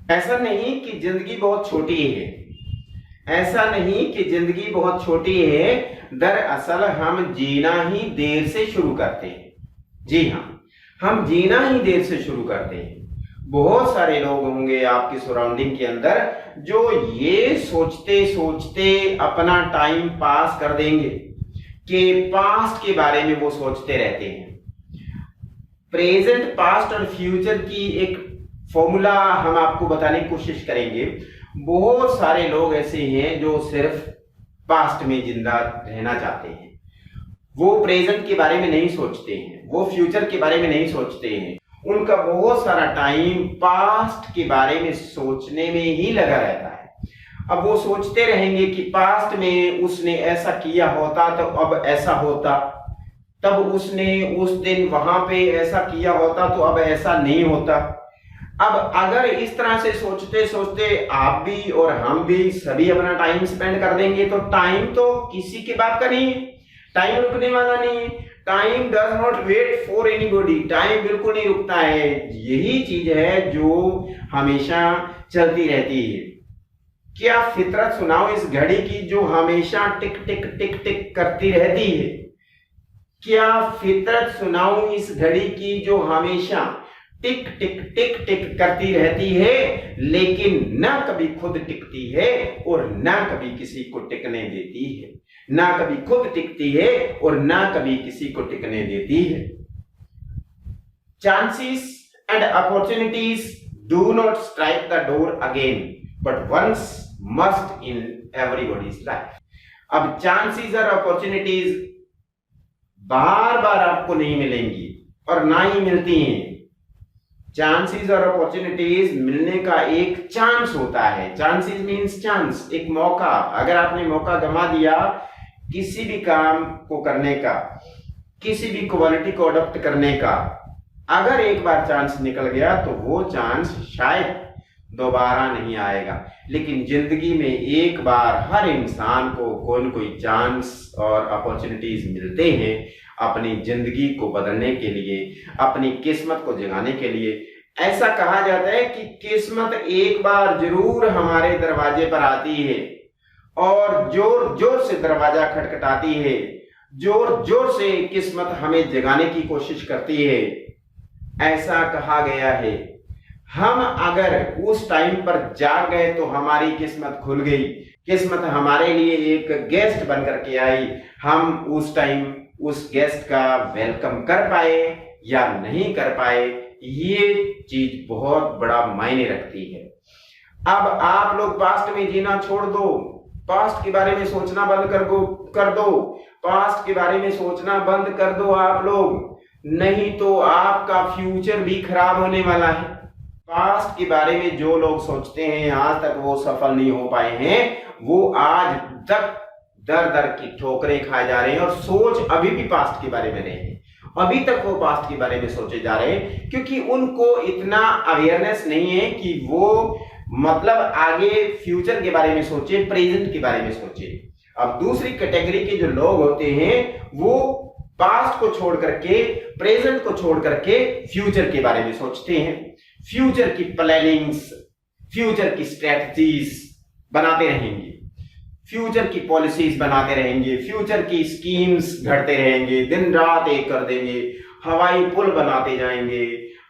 ऐसा नहीं कि जिंदगी बहुत छोटी है, ऐसा नहीं कि जिंदगी बहुत छोटी है। दरअसल हम जीना ही देर से शुरू करते हैं। जी हाँ, हम जीना ही देर से शुरू करते हैं। बहुत सारे लोग होंगे आपकी सराउंडिंग के अंदर जो ये सोचते सोचते अपना टाइम पास कर देंगे कि पास्ट के बारे में वो सोचते रहते हैं। प्रेजेंट, पास्ट और फ्यूचर की एक फॉर्मूला हम आपको बताने की कोशिश करेंगे। बहुत सारे लोग ऐसे हैं जो सिर्फ पास्ट में जिंदा रहना चाहते हैं, वो प्रेजेंट के बारे में नहीं सोचते हैं, वो फ्यूचर के बारे में नहीं सोचते हैं। उनका बहुत सारा टाइम पास्ट के बारे में सोचने में ही लगा रहता है। अब वो सोचते रहेंगे कि पास्ट में उसने ऐसा किया होता तो अब ऐसा होता, तब उसने उस दिन वहां पे ऐसा किया होता तो अब ऐसा नहीं होता। अब अगर इस तरह से सोचते सोचते आप भी और हम भी सभी अपना टाइम स्पेंड कर देंगे तो टाइम तो किसी के बाप का नहीं है, टाइम रुकने वाला नहीं है। Time does not wait for anybody, time बिल्कुल नहीं रुकता है। यही चीज है जो हमेशा चलती रहती है। क्या फितरत सुनाओ इस घड़ी की जो हमेशा टिक टिक टिक टिक करती रहती है। क्या फितरत सुनाऊं इस घड़ी की जो हमेशा टिक टिक टिक टिक करती रहती है, लेकिन ना कभी खुद टिकती है और ना कभी किसी को टिकने देती है। ना कभी खुद टिकती है और ना कभी किसी को टिकने देती है। Chances and opportunities do not strike the door again but once must in everybody's life. अब चांसेस और अपॉर्चुनिटीज बार बार आपको नहीं मिलेंगी और ना ही मिलती हैं। चांसेस और अपॉर्चुनिटीज मिलने का एक चांस होता है। चांसेस मींस चांस, एक मौका। अगर आपने मौका गंवा दिया किसी भी काम को करने का, किसी भी क्वालिटी को अडॉप्ट करने का, अगर एक बार चांस निकल गया तो वो चांस शायद दोबारा नहीं आएगा। लेकिन जिंदगी में एक बार हर इंसान को कोई न कोई चांस और अपॉर्चुनिटीज मिलते हैं अपनी जिंदगी को बदलने के लिए, अपनी किस्मत को जगाने के लिए। ऐसा कहा जाता है कि किस्मत एक बार जरूर हमारे दरवाजे पर आती है और जोर जोर से दरवाजा खटखटाती है, जोर जोर से किस्मत हमें जगाने की कोशिश करती है। ऐसा कहा गया है, हम अगर उस टाइम पर जाग गए तो हमारी किस्मत खुल गई, किस्मत हमारे लिए एक गेस्ट बन करके आई। हम उस टाइम उस गेस्ट का वेलकम कर पाए या नहीं कर पाए, ये चीज बहुत बड़ा मायने रखती है। अब आप लोग पास्ट में जीना छोड़ दो, पास्ट के बारे में सोचना बंद कर दो, पास्ट के बारे में सोचना बंद कर दो आप लोग, नहीं तो आपका फ्यूचर भी खराब होने वाला है। पास्ट के बारे में जो लोग सोचते हैं आज तक वो सफल नहीं हो पाए हैं, वो आज तक दर दर की ठोकरें खाए जा रहे हैं और सोच अभी भी पास्ट के बारे में रहे हैं। अभी तक वो पास्ट के बारे में सोचे जा रहे हैं क्योंकि उनको इतना अवेयरनेस नहीं है कि वो मतलब आगे फ्यूचर के बारे में सोचे, प्रेजेंट के बारे में सोचे। अब दूसरी कैटेगरी के जो लोग होते हैं वो पास्ट को छोड़ करके, प्रेजेंट को छोड़ करके फ्यूचर के बारे में सोचते हैं। फ्यूचर की प्लानिंग्स, फ्यूचर की स्ट्रेटजीज बनाते रहेंगे, फ्यूचर की पॉलिसीज बनाते रहेंगे, फ्यूचर की स्कीम्स घड़ते रहेंगे, दिन रात एक कर देंगे, हवाई पुल बनाते जाएंगे,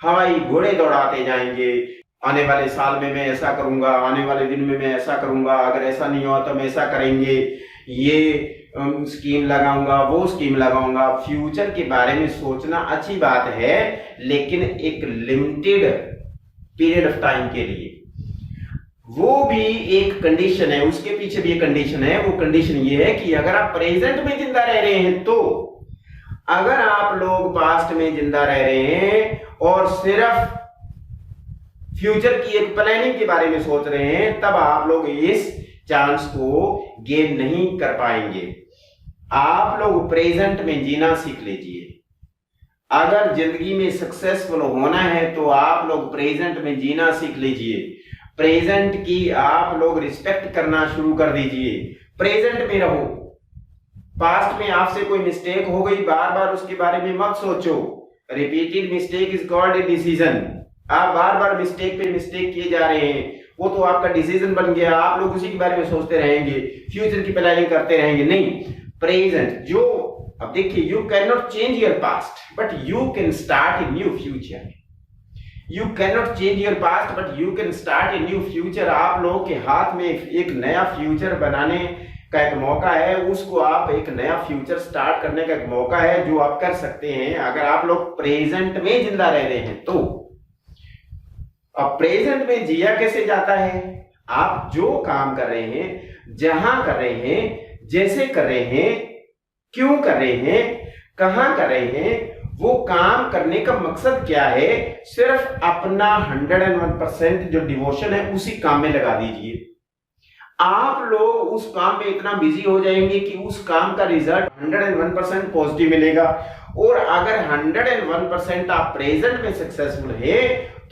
हवाई घोड़े दौड़ाते जाएंगे। आने वाले साल में मैं ऐसा करूंगा, आने वाले दिन में मैं ऐसा करूंगा, अगर ऐसा नहीं हुआ तो हम ऐसा करेंगे, ये स्कीम लगाऊंगा, वो स्कीम लगाऊंगा। फ्यूचर के बारे में सोचना अच्छी बात है, लेकिन एक लिमिटेड पीरियड ऑफ टाइम के लिए। वो भी एक कंडीशन है, उसके पीछे भी एक कंडीशन है। वो कंडीशन ये है कि अगर आप प्रेजेंट में जिंदा रह रहे हैं तो, अगर आप लोग पास्ट में जिंदा रह रहे हैं और सिर्फ फ्यूचर की एक प्लानिंग के बारे में सोच रहे हैं, तब आप लोग इस चांस को गेन नहीं कर पाएंगे। आप लोग प्रेजेंट में जीना सीख लीजिए। अगर जिंदगी में सक्सेसफुल होना है तो आप लोग प्रेजेंट में जीना सीख लीजिए। प्रेजेंट की आप लोग रिस्पेक्ट करना शुरू कर दीजिए, प्रेजेंट में रहो। पास्ट में आपसे कोई मिस्टेक हो गई, बार बार उसके बारे में मत सोचो। Repeated mistake is called a decision. आप बार बार मिस्टेक पे मिस्टेक किए जा रहे हैं, वो तो आपका डिसीजन बन गया, आप लोग उसी के बारे में सोचते रहेंगे, फ्यूचर की प्लानिंग करते रहेंगे। नहीं, प्रेजेंट जो, अब देखिए, you can not change your past but you can start a new future. You can not change your past but you can start a new future. आप लोगों के हाथ में एक नया फ्यूचर बनाने का एक मौका है, उसको आप एक नया फ्यूचर स्टार्ट करने का एक मौका है जो आप कर सकते हैं अगर आप लोग प्रेजेंट में जिंदा रह रहे हैं तो। अब प्रेजेंट में जिया कैसे जाता है? आप जो काम कर रहे हैं, जहां कर रहे हैं, जैसे कर रहे हैं, क्यों कर रहे हैं, कहां कर रहे हैं, वो काम करने का मकसद क्या है, सिर्फ अपना 101% जो डिवोशन है उसी काम में लगा दीजिए। आप लोग उस काम पे इतना बिजी हो जाएंगे कि उस काम का रिजल्ट 101% पॉजिटिव मिलेगा। और अगर 101% आप प्रेजेंट में सक्सेसफुल है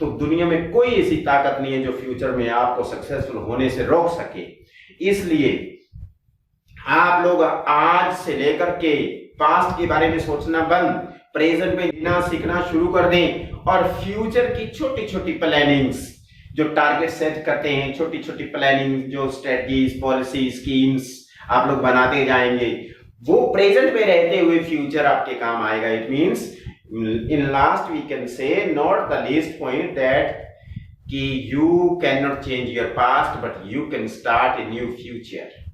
तो दुनिया में कोई ऐसी ताकत नहीं है जो फ्यूचर में आपको सक्सेसफुल होने से रोक सके। इसलिए आप लोग आज से लेकर के पास्ट के बारे में सोचना बंद, प्रेजेंट में जीना सीखना शुरू कर दें और फ्यूचर की छोटी छोटी प्लानिंग्स, जो टारगेट सेट करते हैं, छोटी छोटी प्लानिंग, जो स्ट्रेटजीज, पॉलिसी, स्कीम्स आप लोग बनाते जाएंगे, वो प्रेजेंट में रहते हुए फ्यूचर आपके काम आएगा। It means in last we can say, not the least point, that कि you can not change your past but you can start a new future.